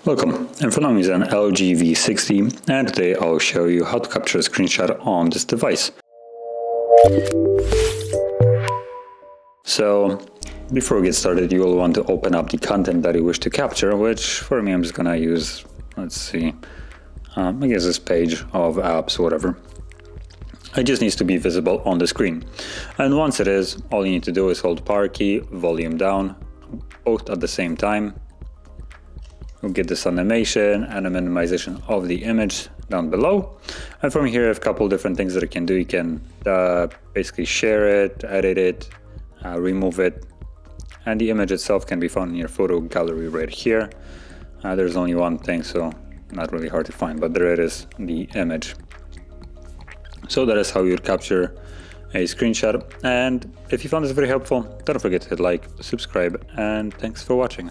Welcome, in front of me is an LG V60 and today I'll show you how to capture a screenshot on this device. So before we get started, you will want to open up the content that you wish to capture, which for me I'm just gonna use, let's see, I guess this page of apps, whatever. It just needs to be visible on the screen. And once it is, all you need to do is hold power key, volume down, both at the same time. We'll get this animation and a minimization of the image down below. And from here, I have a couple different things that you can do. You can basically share it, edit it, remove it. And the image itself can be found in your photo gallery right here. There's only one thing, so not really hard to find, but there it is, the image. So that is how you would capture a screenshot. And if you found this very helpful, don't forget to hit like, subscribe, and thanks for watching.